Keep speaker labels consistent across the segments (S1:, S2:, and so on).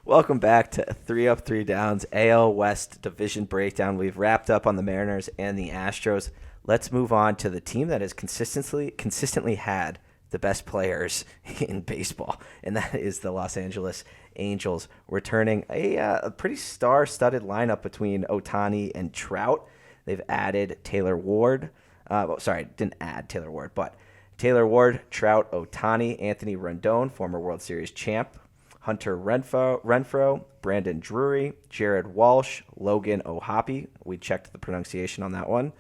S1: Welcome back to 3 Up, 3 Downs, AL West Division Breakdown. We've wrapped up on the Mariners and the Astros. Let's move on to the team that has consistently had the best players in baseball, and that is the Los Angeles Angels, returning a pretty star-studded lineup between Ohtani and Trout. They've added Taylor Ward. Didn't add Taylor Ward, but Taylor Ward, Trout, Ohtani, Anthony Rendon, former World Series champ, Hunter Renfroe, Brandon Drury, Jared Walsh, Logan O'Hoppe. We checked the pronunciation on that one.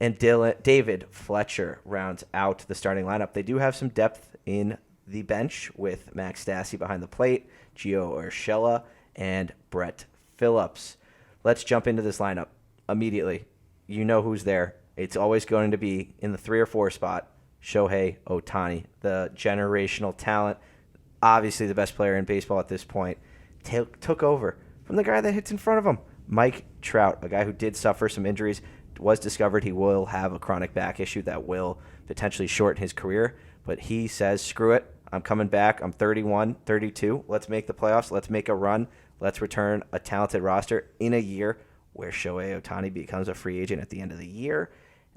S1: And David Fletcher rounds out the starting lineup. They do have some depth in the bench with Max Stassi behind the plate, Gio Urshela, and Brett Phillips. Let's jump into this lineup immediately. You know who's there. It's always going to be in the 3 or 4 spot, Shohei Ohtani, the generational talent, obviously the best player in baseball at this point, took over from the guy that hits in front of him, Mike Trout, a guy who did suffer some injuries. Was discovered he will have a chronic back issue that will potentially shorten his career, but he says, screw it, I'm coming back, I'm 31, 32, let's make the playoffs, let's make a run, let's return a talented roster in a year where Shohei Ohtani becomes a free agent at the end of the year.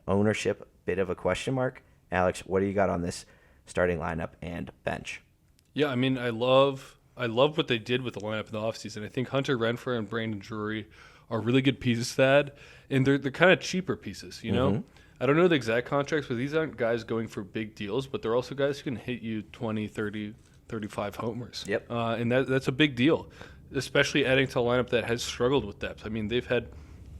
S1: Ownership, bit of a question mark. Alex, what do you got on this starting lineup and bench?
S2: Yeah, I mean, I love what they did with the lineup in the offseason. I think Hunter Renfroe and Brandon Drury are really good pieces to add, and they're kind of cheaper pieces, you know? I don't know the exact contracts, but these aren't guys going for big deals, but they're also guys who can hit you 20, 30, 35 homers.
S1: Yep.
S2: And that's a big deal, especially adding to a lineup that has struggled with depth. I mean, they've had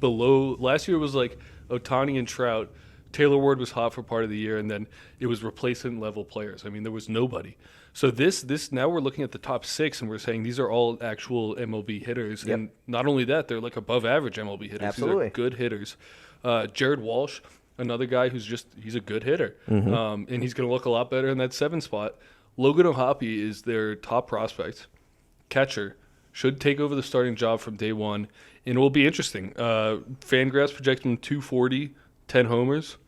S2: last year was like Ohtani and Trout. Taylor Ward was hot for part of the year, and then it was replacement level players. I mean, there was nobody. So this now we're looking at the top 6, and we're saying these are all actual MLB hitters.
S1: Yep.
S2: And not only that, they're like above average MLB hitters.
S1: Absolutely.
S2: These are good hitters. Jared Walsh, another guy he's a good hitter. And he's going to look a lot better in that 7 spot. Logan O'Hoppe is their top prospect. Catcher. Should take over the starting job from day one. And it will be interesting. Fangraphs project him 240, 10 homers.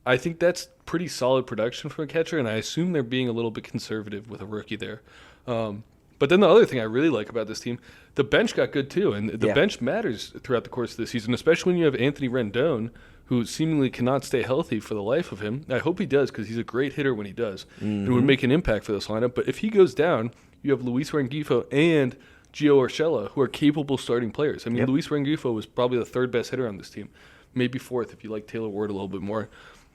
S2: I think that's pretty solid production from a catcher, and I assume they're being a little bit conservative with a rookie there. But then the other thing I really like about this team, the bench got good too, and the bench matters throughout the course of the season, especially when you have Anthony Rendon, who seemingly cannot stay healthy for the life of him. I hope he does, because he's a great hitter when he does, and would make an impact for this lineup. But if he goes down, you have Luis Rengifo and Gio Urshela, who are capable starting players. I mean, Luis Rengifo was probably the 3rd best hitter on this team, maybe 4th if you like Taylor Ward a little bit more.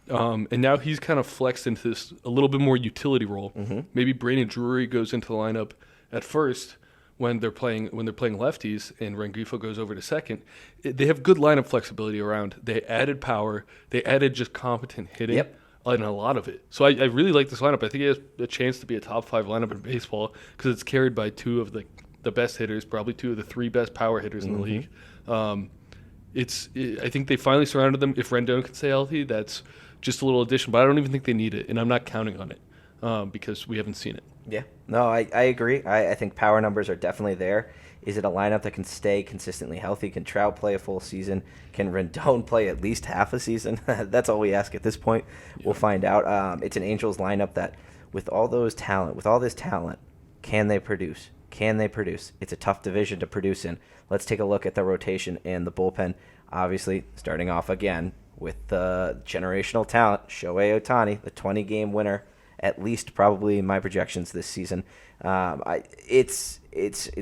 S2: And now he's kind of flexed into this a little bit more utility role. Maybe Brandon Drury goes into the lineup at first when they're playing lefties, and Rengifo goes over to second. They have good lineup flexibility around. They added power. They added just competent hitting. And a lot of it. So I really like this lineup. I think it has a chance to be a top 5 lineup in baseball because it's carried by 2 of the best hitters, probably 2 of the 3 best power hitters in the league. I think they finally surrounded them. If Rendon can stay healthy, that's just a little addition, but I don't even think they need it, and I'm not counting on it because we haven't seen it.
S1: Yeah. No, I agree. I think power numbers are definitely there. Is it a lineup that can stay consistently healthy? Can Trout play a full season? Can Rendon play at least half a season? That's all we ask at this point. Yeah. We'll find out. It's an Angels lineup that, with all this talent, can they produce? Can they produce? It's a tough division to produce in. Let's take a look at the rotation and the bullpen. Obviously, starting off again with the generational talent, Shohei Ohtani, the 20-game winner, at least probably in my projections this season. It's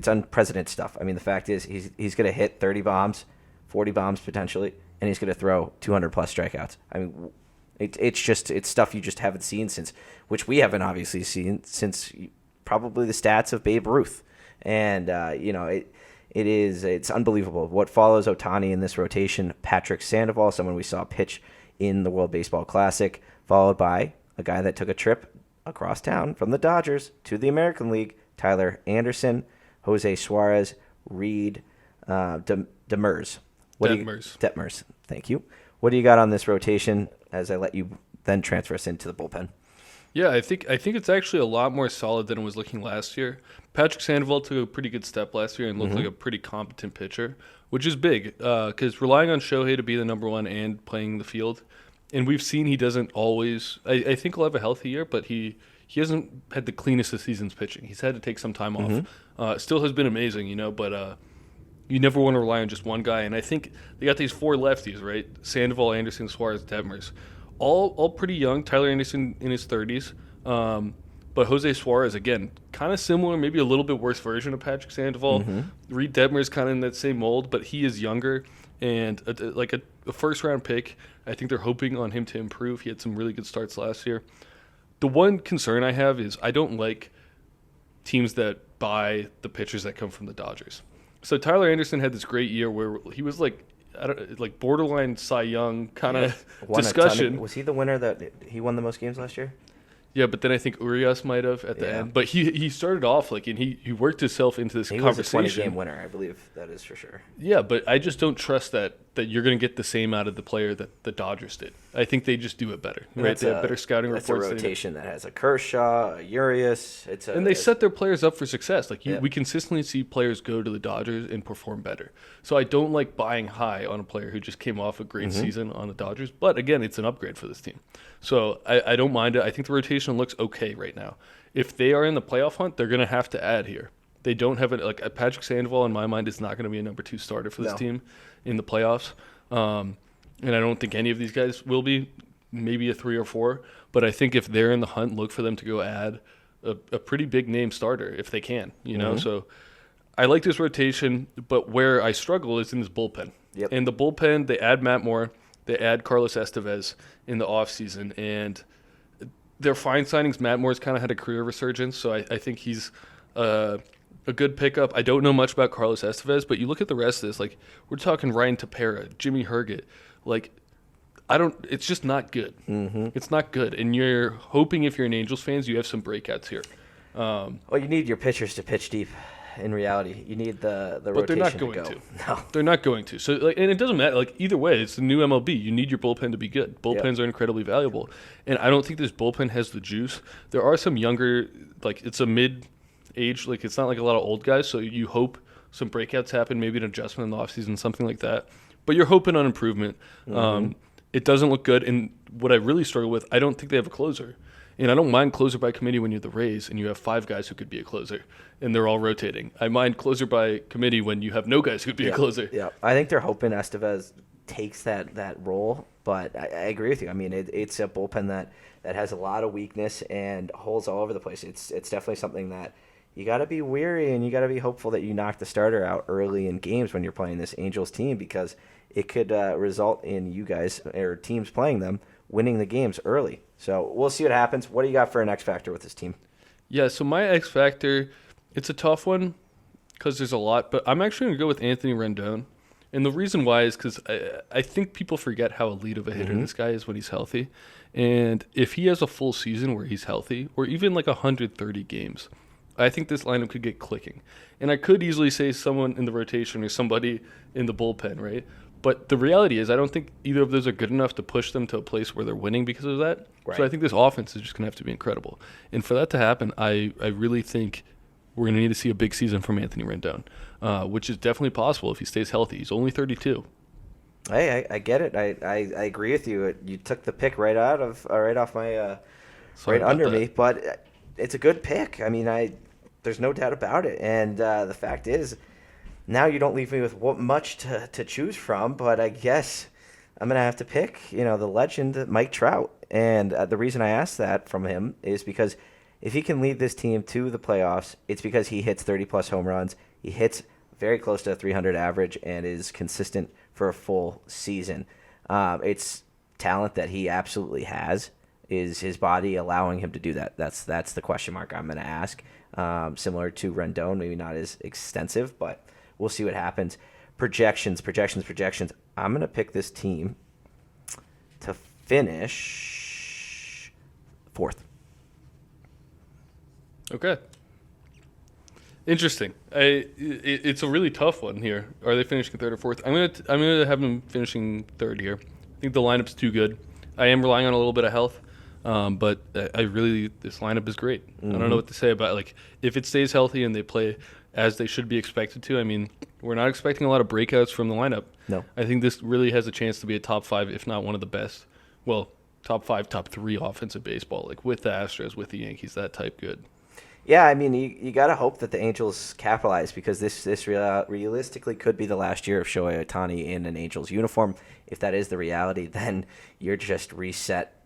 S1: unprecedented stuff. I mean, the fact is he's going to hit 30 bombs, 40 bombs potentially, and he's going to throw 200-plus strikeouts. I mean, it's stuff you just haven't seen which we haven't obviously seen since probably the stats of Babe Ruth. And, it's unbelievable. What follows Ohtani in this rotation, Patrick Sandoval, someone we saw pitch in the World Baseball Classic, followed by a guy that took a trip across town from the Dodgers to the American League, Tyler Anderson, Jose Suarez, Reed, Detmers. Detmers. Thank you. What do you got on this rotation as I let you then transfer us into the bullpen?
S2: Yeah, I think it's actually a lot more solid than it was looking last year. Patrick Sandoval took a pretty good step last year and looked like a pretty competent pitcher, which is big because relying on Shohei to be the number 1 and playing the field, and we've seen he doesn't always. I think he'll have a healthy year, but he he hasn't had the cleanest of seasons pitching. He's had to take some time off. Still has been amazing, but you never want to rely on just one guy. And I think they got these 4 lefties, right? Sandoval, Anderson, Suarez, Detmers. All pretty young. Tyler Anderson in his 30s. But Jose Suarez, again, kind of similar, maybe a little bit worse version of Patrick Sandoval. Reed Detmer is kind of in that same mold, but he is younger. And a first-round pick, I think they're hoping on him to improve. He had some really good starts last year. The one concern I have is I don't like teams that buy the pitchers that come from the Dodgers. So Tyler Anderson had this great year where he was like borderline Cy Young kind of discussion.
S1: Was he the winner that he won the most games last year?
S2: Yeah, but then I think Urias might have at the end. But he started off and he worked himself into this conversation.
S1: He was a 20-game winner, I believe. That is for sure.
S2: Yeah, but I just don't trust that you're going to get the same out of the player that the Dodgers did. I think they just do it better. Right? They have better scouting reports.
S1: That's a rotation that has a Kershaw, a Urias.
S2: And they set their players up for success. We consistently see players go to the Dodgers and perform better. So I don't like buying high on a player who just came off a great season on the Dodgers. But again, it's an upgrade for this team. So I don't mind it. I think the rotation looks okay right now. If they are in the playoff hunt, they're going to have to add here. They don't have it. Patrick Sandoval, in my mind, is not going to be a number 2 starter for this team in the playoffs. And I don't think any of these guys will be, maybe a 3 or 4. But I think if they're in the hunt, look for them to go add a pretty big name starter if they can, So I like this rotation, but where I struggle is in this bullpen.
S1: Yep.
S2: In the bullpen, they add Matt Moore, they add Carlos Estevez in the offseason, and they're fine signings. Matt Moore's kind of had a career resurgence, so I think he's a good pickup. I don't know much about Carlos Estevez, but you look at the rest of this, we're talking Ryan Tepera, Jimmy Herget, it's just not good. It's not good. And you're hoping if you're an Angels fans, you have some breakouts here.
S1: Well, you need your pitchers to pitch deep. In reality, you need the
S2: but
S1: rotation
S2: they're not going
S1: to go.
S2: No, they're not going to. So, and it doesn't matter. Either way, it's the new MLB. You need your bullpen to be good. Bullpens are incredibly valuable, and I don't think this bullpen has the juice. There are some younger, it's a mid-age, it's not a lot of old guys. So you hope some breakouts happen, maybe an adjustment in the offseason, something like that. But you're hoping on improvement. It doesn't look good, and what I really struggle with, I don't think they have a closer. And I don't mind closer by committee when you're the Rays and you have 5 guys who could be a closer, and they're all rotating. I mind closer by committee when you have no guys who could be a closer.
S1: Yeah, I think they're hoping Estevez takes that role, but I agree with you. I mean, it's a bullpen that has a lot of weakness and holes all over the place. It's definitely something that you got to be wary and you got to be hopeful that you knock the starter out early in games when you're playing this Angels team, because it could result in you guys or teams playing them winning the games early. So we'll see what happens. What do you got for an X factor with this team?
S2: Yeah, so my X factor, it's a tough one because there's a lot, but I'm actually going to go with Anthony Rendon. And the reason why is because I think people forget how elite of a hitter this guy is when he's healthy. And if he has a full season where he's healthy, or even 130 games, I think this lineup could get clicking. And I could easily say someone in the rotation or somebody in the bullpen, right? But the reality is I don't think either of those are good enough to push them to a place where they're winning because of that. Right. So I think this offense is just going to have to be incredible. And for that to happen, I really think we're going to need to see a big season from Anthony Rendon, which is definitely possible if he stays healthy. He's only 32.
S1: Hey, I get it. I agree with you. You took the pick right off my right under me, but it's a good pick. I mean, there's no doubt about it. And the fact is, now you don't leave me with much to choose from, but I guess I'm going to have to pick, the legend Mike Trout. And the reason I asked that from him is because if he can lead this team to the playoffs, it's because he hits 30-plus home runs. He hits very close to a 300 average and is consistent for a full season. It's talent that he absolutely has. Is his body allowing him to do that? That's the question mark I'm going to ask. Similar to Rendon, maybe not as extensive, but we'll see what happens. Projections. I'm going to pick this team to finish 4th.
S2: Okay. Interesting. It's a really tough one here. Are they finishing 3rd or 4th? I'm gonna have them finishing 3rd here. I think the lineup's too good. I am relying on a little bit of health, but this lineup is great. I don't know what to say about if it stays healthy and they play as they should be expected to. I mean, we're not expecting a lot of breakouts from the lineup.
S1: No.
S2: I think this really has a chance to be a top 5, if not one of the best. Well, top 5, top 3 offensive baseball, like with the Astros, with the Yankees, that type good.
S1: Yeah, I mean, you got to hope that the Angels capitalize because this realistically could be the last year of Shohei Ohtani in an Angels uniform. If that is the reality, then you're just reset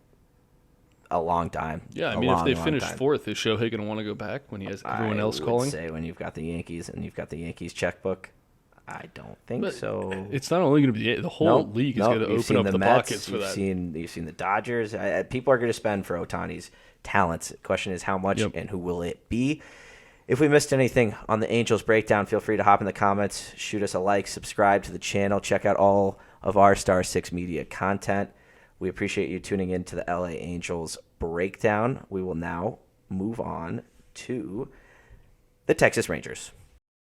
S1: a long time.
S2: Yeah, I mean, if they finish 4th, is Shohei going to want to go back when he has everyone else calling?
S1: I would say when you've got the Yankees and you've got the Yankees checkbook, I don't think
S2: but
S1: so.
S2: It's not only going to be the whole league is going to open up the
S1: Mets,
S2: pockets for that.
S1: You've seen the Dodgers. People are going to spend for Ohtani's talents. The question is how much and who will it be? If we missed anything on the Angels breakdown, feel free to hop in the comments, shoot us a like, subscribe to the channel, check out all of our Star 6 Media content. We appreciate you tuning in to the LA Angels breakdown. We will now move on to the Texas Rangers.